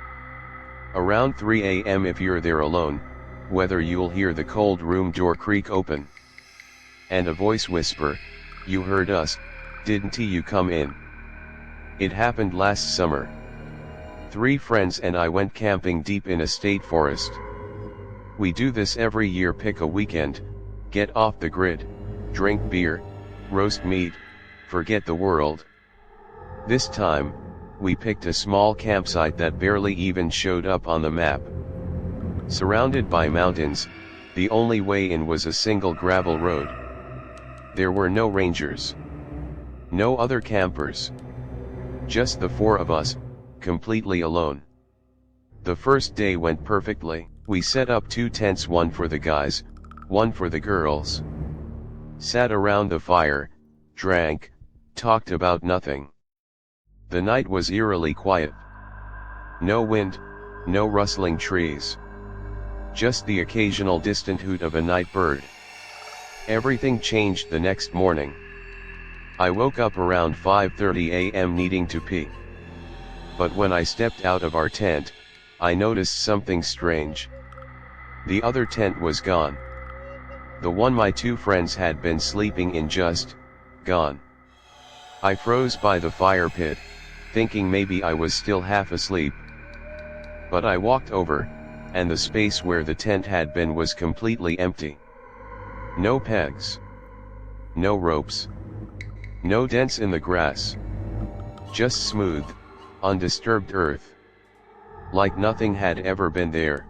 Around 3 a.m. if you're there alone, whether you'll hear the cold room door creak open. And a voice whisper, "You heard us, didn't you? Come in." It happened last summer. 3 friends and I went camping deep in a state forest. We do this every year, pick a weekend, get off the grid, drink beer, roast meat, forget the world. This time, we picked a small campsite that barely even showed up on the map. Surrounded by mountains, the only way in was a single gravel road. There were no rangers. No other campers. Just the 4 of us, completely alone. The first day went perfectly. We set up 2 tents, one for the guys, one for the girls. Sat around the fire, drank, talked about nothing. The night was eerily quiet. No wind, no rustling trees. Just the occasional distant hoot of a night bird. Everything changed the next morning. I woke up around 5:30 a.m. needing to pee. But when I stepped out of our tent, I noticed something strange. The other tent was gone. The one my two friends had been sleeping in just gone. I froze by the fire pit, thinking maybe I was still half asleep. But I walked over, and the space where the tent had been was completely empty. No pegs. No ropes. No dents in the grass. Just smooth, undisturbed earth. Like nothing had ever been there.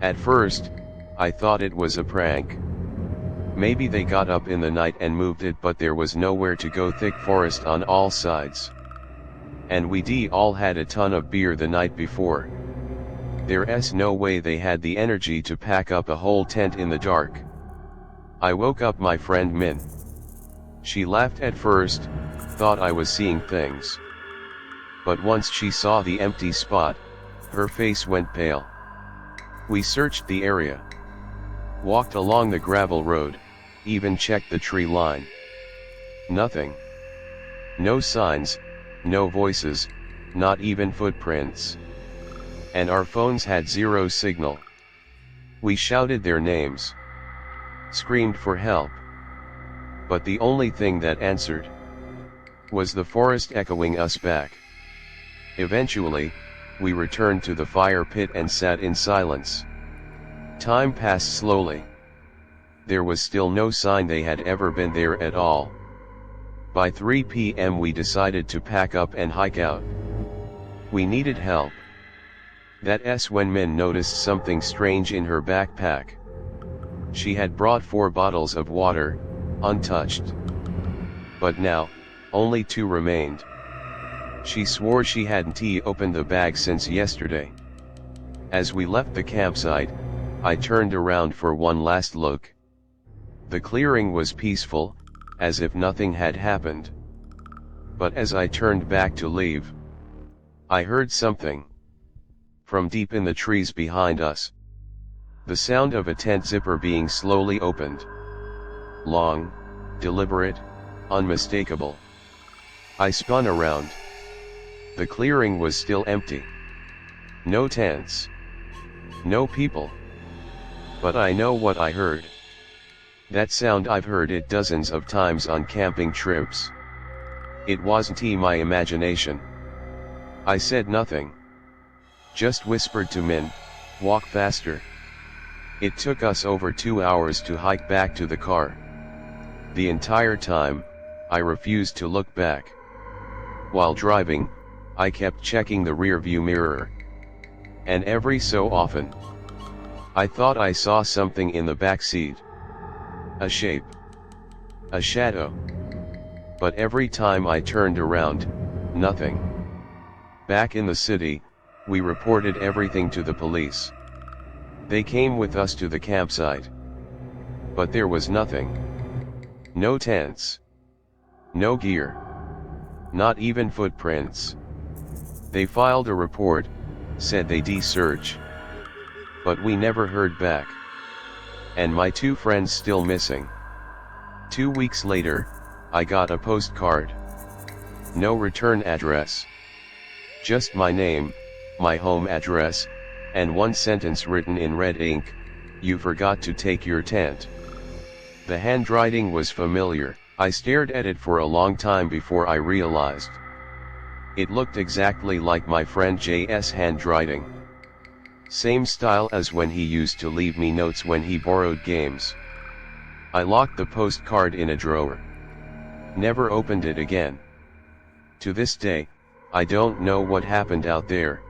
At first, I thought it was a prank. Maybe they got up in the night and moved it, but there was nowhere to go, thick forest on all sides. And we all had a ton of beer the night before. There's no way they had the energy to pack up a whole tent in the dark. I woke up my friend Min. She laughed at first, thought I was seeing things. But once she saw the empty spot, her face went pale. We searched the area. Walked along the gravel road, even checked the tree line. Nothing. No signs, no voices, not even footprints. And our phones had zero signal. We shouted their names. Screamed for help. But the only thing that answered was the forest echoing us back. Eventually, we returned to the fire pit and sat in silence. Time passed slowly. There was still no sign they had ever been there at all. By 3 p.m. we decided to pack up and hike out. We needed help. That's when Min noticed something strange in her backpack. She had brought 4 bottles of water, untouched. But now, only 2 remained. She swore she hadn't opened the bag since yesterday. As we left the campsite, I turned around for one last look. The clearing was peaceful, as if nothing had happened. But as I turned back to leave, I heard something. From deep in the trees behind us. The sound of a tent zipper being slowly opened. Long, deliberate, unmistakable. I spun around. The clearing was still empty. No tents. No people. But I know what I heard. That sound, I've heard it dozens of times on camping trips. It wasn't my imagination. I said nothing. Just whispered to Min, walk faster. It took us over 2 hours to hike back to the car. The entire time, I refused to look back. While driving, I kept checking the rearview mirror. And every so often, I thought I saw something in the back seat. A shape. A shadow. But every time I turned around, nothing. Back in the city, we reported everything to the police. They came with us to the campsite. But there was nothing. No tents. No gear. Not even footprints. They filed a report, said they'd search. But we never heard back. And my 2 friends still missing. 2 weeks later, I got a postcard. No return address. Just my name, my home address, and one sentence written in red ink, you forgot to take your tent. The handwriting was familiar. I stared at it for a long time before I realized. It looked exactly like my friend J's handwriting. Same style as when he used to leave me notes when he borrowed games. I locked the postcard in a drawer. Never opened it again. To this day, I don't know what happened out there.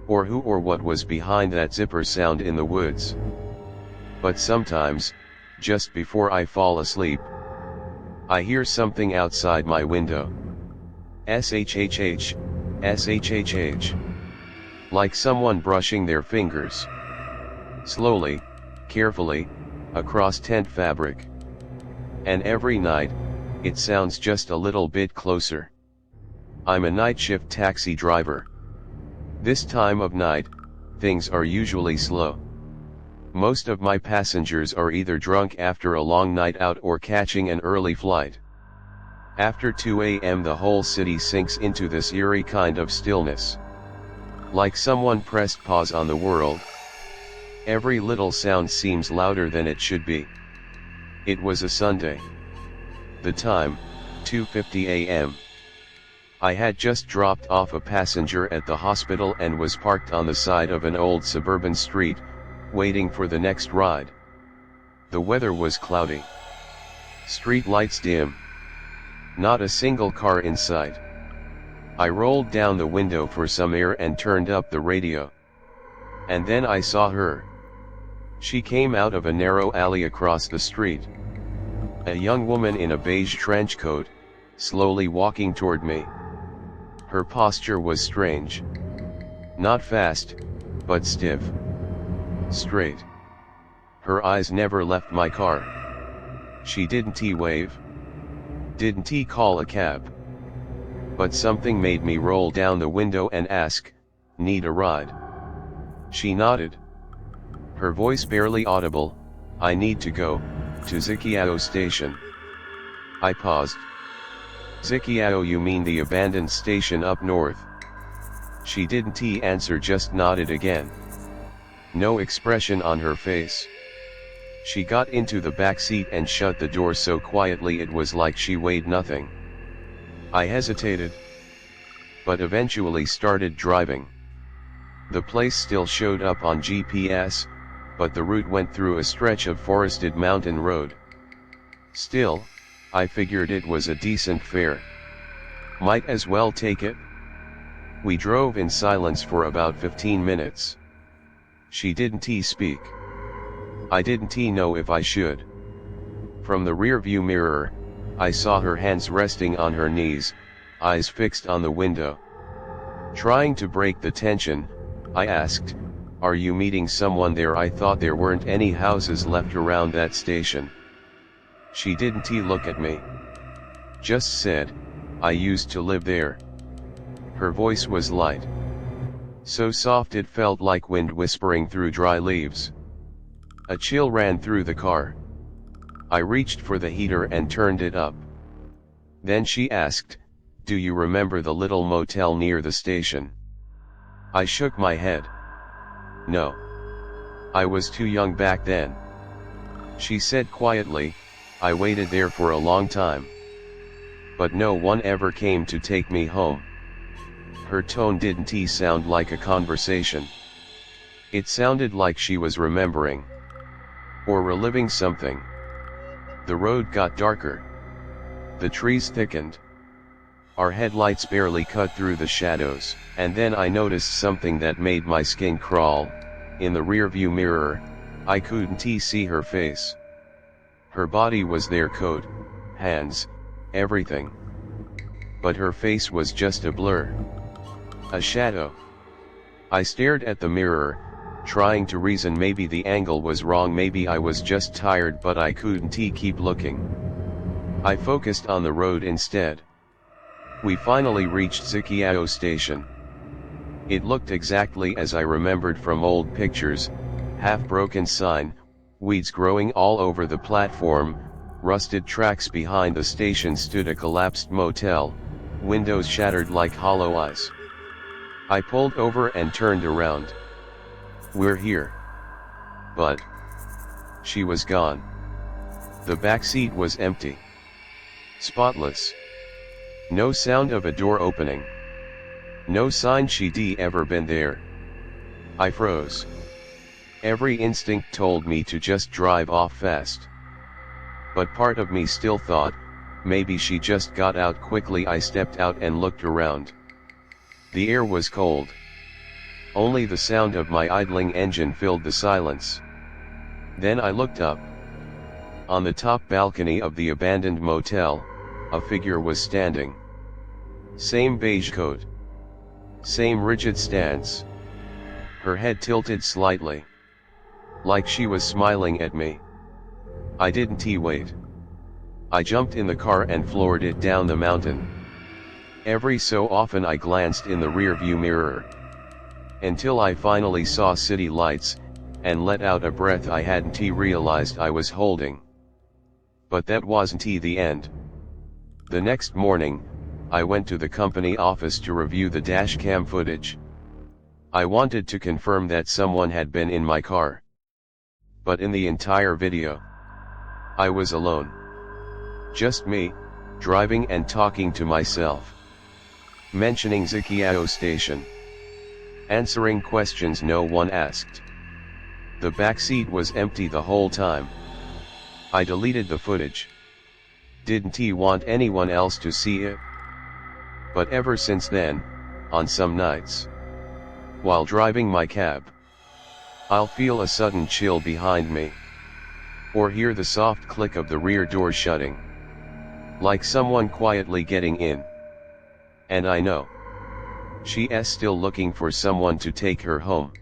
Or who or what was behind that zipper sound in the woods. But sometimes, just before I fall asleep, I hear something outside my window. SHHH, SHHH. Like someone brushing their fingers. Slowly, carefully, across tent fabric. And every night, it sounds just a little bit closer. I'm a night shift taxi driver. This time of night, things are usually slow. Most of my passengers are either drunk after a long night out or catching an early flight. After 2 a.m. the whole city sinks into this eerie kind of stillness. Like someone pressed pause on the world. Every little sound seems louder than it should be. It was a Sunday. The time, 2:50 a.m. I had just dropped off a passenger at the hospital and was parked on the side of an old suburban street, waiting for the next ride. The weather was cloudy. Street lights dim. Not a single car in sight. I rolled down the window for some air and turned up the radio. And then I saw her. She came out of a narrow alley across the street. A young woman in a beige trench coat, slowly walking toward me. Her posture was strange. Not fast, but stiff. Straight. Her eyes never left my car. She didn't wave. Didn't call a cab. But something made me roll down the window and ask, "Need a ride?" She nodded. Her voice barely audible, "I need to go to Zikiao station." I paused. Zikiao, you mean the abandoned station up north? She didn't answer, just nodded again. No expression on her face. She got into the back seat and shut the door so quietly it was like she weighed nothing. I hesitated, but eventually started driving. The place still showed up on GPS, but the route went through a stretch of forested mountain road. Still, I figured it was a decent fare. Might as well take it. We drove in silence for about 15 minutes. She didn't speak. I didn't know if I should. From the rearview mirror, I saw her hands resting on her knees, eyes fixed on the window. Trying to break the tension, I asked, "Are you meeting someone there?" I thought there weren't any houses left around that station. She didn't look at me. Just said, "I used to live there." Her voice was light. So soft it felt like wind whispering through dry leaves. A chill ran through the car. I reached for the heater and turned it up. Then she asked, "Do you remember the little motel near the station?" I shook my head. No. I was too young back then. She said quietly, "I waited there for a long time. But no one ever came to take me home." Her tone didn't sound like a conversation. It sounded like she was remembering. Or reliving something. The road got darker. The trees thickened. Our headlights barely cut through the shadows, and then I noticed something that made my skin crawl. In the rearview mirror, I couldn't see her face. Her body was there, coat, hands, everything. But her face was just a blur. A shadow. I stared at the mirror, trying to reason maybe the angle was wrong, maybe I was just tired, but I couldn't keep looking. I focused on the road instead. We finally reached Zikiao station. It looked exactly as I remembered from old pictures, half-broken sign, weeds growing all over the platform, rusted tracks. Behind the station stood a collapsed motel, windows shattered like hollow eyes. I pulled over and turned around. "We're here." But she was gone. The back seat was empty. Spotless. No sound of a door opening. No sign she'd ever been there. I froze. Every instinct told me to just drive off fast. But part of me still thought, maybe she just got out quickly. I stepped out and looked around. The air was cold. Only the sound of my idling engine filled the silence. Then I looked up. On the top balcony of the abandoned motel, a figure was standing. Same beige coat. Same rigid stance. Her head tilted slightly. Like she was smiling at me. I didn't wait. I jumped in the car and floored it down the mountain. Every so often I glanced in the rearview mirror. Until I finally saw city lights, and let out a breath I hadn't realized I was holding. But that wasn't the end. The next morning, I went to the company office to review the dashcam footage. I wanted to confirm that someone had been in my car. but in the entire video, I was alone. Just me, driving and talking to myself. Mentioning Zikiao Station. Answering questions no one asked. The backseat was empty the whole time. I deleted the footage. Didn't he want anyone else to see it? But ever since then, on some nights, while driving my cab, I'll feel a sudden chill behind me, or hear the soft click of the rear door shutting, like someone quietly getting in. And I know she's still looking for someone to take her home.